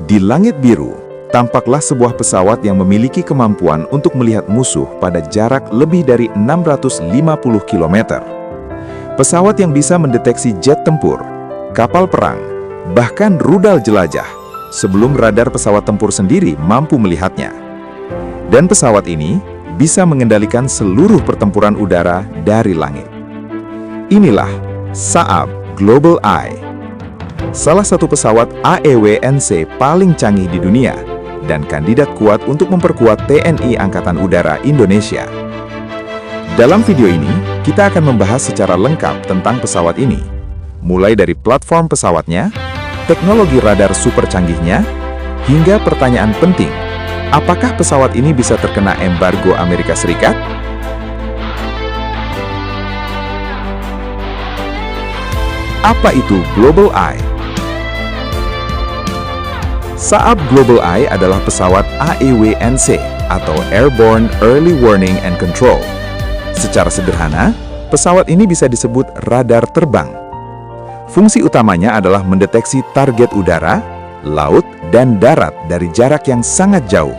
Di langit biru, tampaklah sebuah pesawat yang memiliki kemampuan untuk melihat musuh pada jarak lebih dari 650 km. Pesawat yang bisa mendeteksi jet tempur, kapal perang, bahkan rudal jelajah, sebelum radar pesawat tempur sendiri mampu melihatnya. Dan pesawat ini bisa mengendalikan seluruh pertempuran udara dari langit. Inilah Saab Global Eye, salah satu pesawat AEW&C paling canggih di dunia dan kandidat kuat untuk memperkuat TNI Angkatan Udara Indonesia. Dalam video ini, kita akan membahas secara lengkap tentang pesawat ini, mulai dari platform pesawatnya, teknologi radar super canggihnya, hingga pertanyaan penting, apakah pesawat ini bisa terkena embargo Amerika Serikat? Apa itu Global Eye? Saab Global Eye adalah pesawat AEW&C atau Airborne Early Warning and Control. Secara sederhana, pesawat ini bisa disebut radar terbang. Fungsi utamanya adalah mendeteksi target udara, laut, dan darat dari jarak yang sangat jauh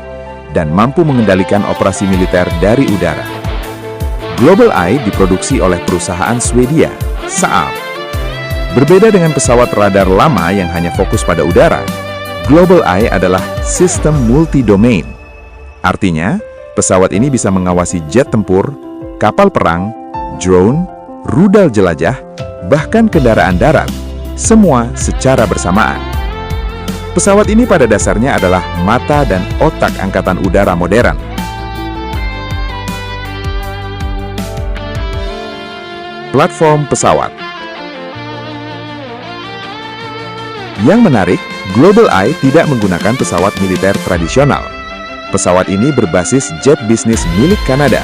dan mampu mengendalikan operasi militer dari udara. Global Eye diproduksi oleh perusahaan Swedia, Saab. Berbeda dengan pesawat radar lama yang hanya fokus pada udara, Global Eye adalah sistem multi-domain. Artinya, pesawat ini bisa mengawasi jet tempur, kapal perang, drone, rudal jelajah, bahkan kendaraan darat, semua secara bersamaan. Pesawat ini pada dasarnya adalah mata dan otak Angkatan Udara modern. Platform pesawat. Yang menarik, Global Eye tidak menggunakan pesawat militer tradisional. Pesawat ini berbasis jet bisnis milik Kanada,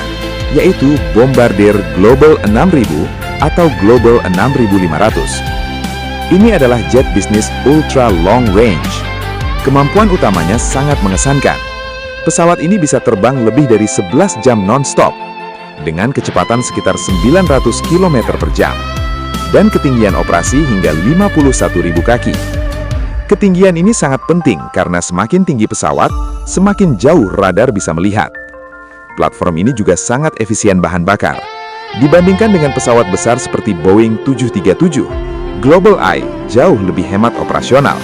yaitu Bombardier Global 6000 atau Global 6500. Ini adalah jet bisnis ultra long range. Kemampuan utamanya sangat mengesankan. Pesawat ini bisa terbang lebih dari 11 jam non-stop, dengan kecepatan sekitar 900 km per jam, dan ketinggian operasi hingga 51.000 kaki. Ketinggian ini sangat penting karena semakin tinggi pesawat, semakin jauh radar bisa melihat. Platform ini juga sangat efisien bahan bakar. Dibandingkan dengan pesawat besar seperti Boeing 737, Global Eye jauh lebih hemat operasional.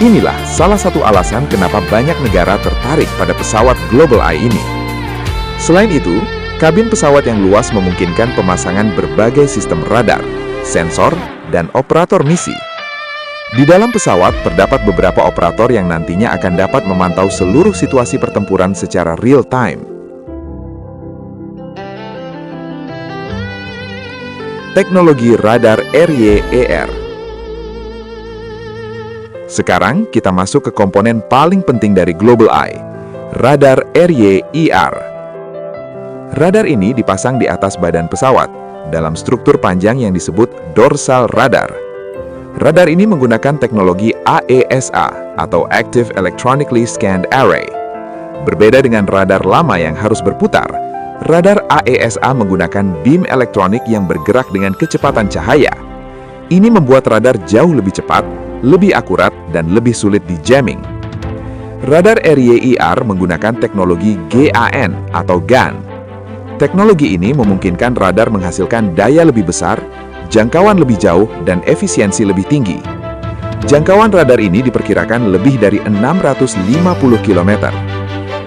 Inilah salah satu alasan kenapa banyak negara tertarik pada pesawat Global Eye ini. Selain itu, kabin pesawat yang luas memungkinkan pemasangan berbagai sistem radar, sensor, dan operator misi. Di dalam pesawat terdapat beberapa operator yang nantinya akan dapat memantau seluruh situasi pertempuran secara real-time. Teknologi radar RYER. Sekarang kita masuk ke komponen paling penting dari Global Eye, radar RYER. Radar ini dipasang di atas badan pesawat, dalam struktur panjang yang disebut dorsal radar. Radar ini menggunakan teknologi AESA atau Active Electronically Scanned Array. Berbeda dengan radar lama yang harus berputar, radar AESA menggunakan beam elektronik yang bergerak dengan kecepatan cahaya. Ini membuat radar jauh lebih cepat, lebih akurat, dan lebih sulit di jamming. Radar RYER menggunakan teknologi GaN atau GaN. Teknologi ini memungkinkan radar menghasilkan daya lebih besar, jangkauan lebih jauh, dan efisiensi lebih tinggi. Jangkauan radar ini diperkirakan lebih dari 650 km.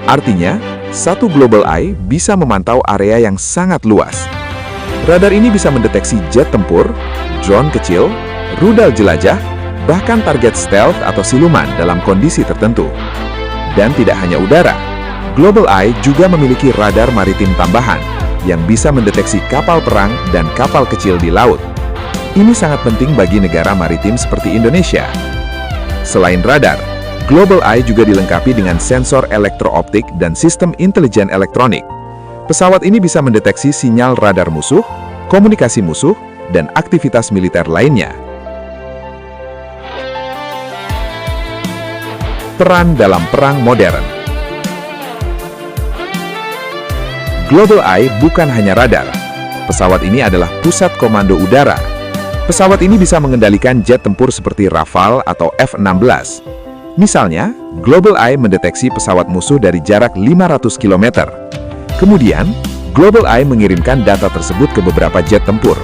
Artinya, satu Global Eye bisa memantau area yang sangat luas. Radar ini bisa mendeteksi jet tempur, drone kecil, rudal jelajah, bahkan target stealth atau siluman dalam kondisi tertentu. Dan tidak hanya udara, Global Eye juga memiliki radar maritim tambahan yang bisa mendeteksi kapal perang dan kapal kecil di laut. Ini sangat penting bagi negara maritim seperti Indonesia. Selain radar, Global Eye juga dilengkapi dengan sensor elektrooptik dan sistem intelijen elektronik. Pesawat ini bisa mendeteksi sinyal radar musuh, komunikasi musuh, dan aktivitas militer lainnya. Peran dalam perang modern. Global Eye bukan hanya radar. Pesawat ini adalah pusat komando udara. Pesawat ini bisa mengendalikan jet tempur seperti Rafale atau F-16. Misalnya, Global Eye mendeteksi pesawat musuh dari jarak 500 km. Kemudian, Global Eye mengirimkan data tersebut ke beberapa jet tempur.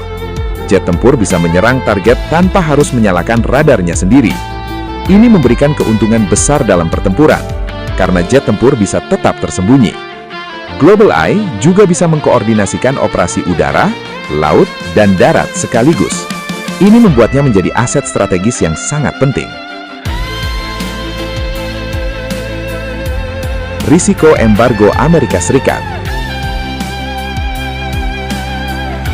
Jet tempur bisa menyerang target tanpa harus menyalakan radarnya sendiri. Ini memberikan keuntungan besar dalam pertempuran, karena jet tempur bisa tetap tersembunyi. Global Eye juga bisa mengkoordinasikan operasi udara, laut, dan darat sekaligus. Ini membuatnya menjadi aset strategis yang sangat penting. Risiko embargo Amerika Serikat.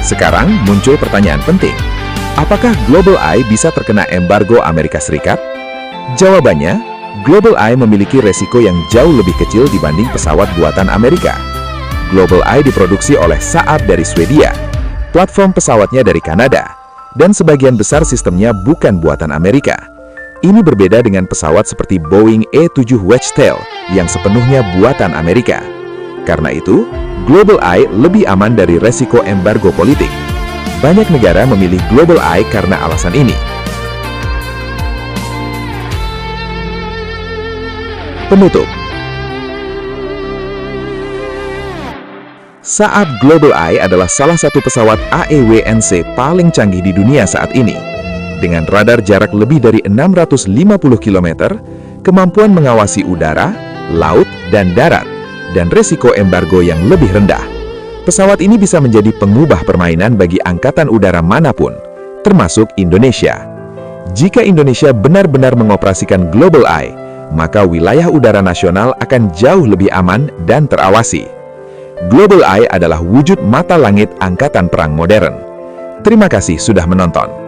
Sekarang muncul pertanyaan penting. Apakah Global Eye bisa terkena embargo Amerika Serikat? Jawabannya, Global Eye memiliki resiko yang jauh lebih kecil dibanding pesawat buatan Amerika. Global Eye diproduksi oleh Saab dari Swedia, platform pesawatnya dari Kanada, dan sebagian besar sistemnya bukan buatan Amerika. Ini berbeda dengan pesawat seperti Boeing E-7 Wedgetail yang sepenuhnya buatan Amerika. Karena itu, Global Eye lebih aman dari resiko embargo politik. Banyak negara memilih Global Eye karena alasan ini. Penutup. Saab Global Eye adalah salah satu pesawat AEWNC paling canggih di dunia saat ini. Dengan radar jarak lebih dari 650 km, kemampuan mengawasi udara, laut, dan darat, dan resiko embargo yang lebih rendah. Pesawat ini bisa menjadi pengubah permainan bagi angkatan udara manapun, termasuk Indonesia. Jika Indonesia benar-benar mengoperasikan Global Eye, maka wilayah udara nasional akan jauh lebih aman dan terawasi. Global Eye adalah wujud mata langit angkatan perang modern. Terima kasih sudah menonton.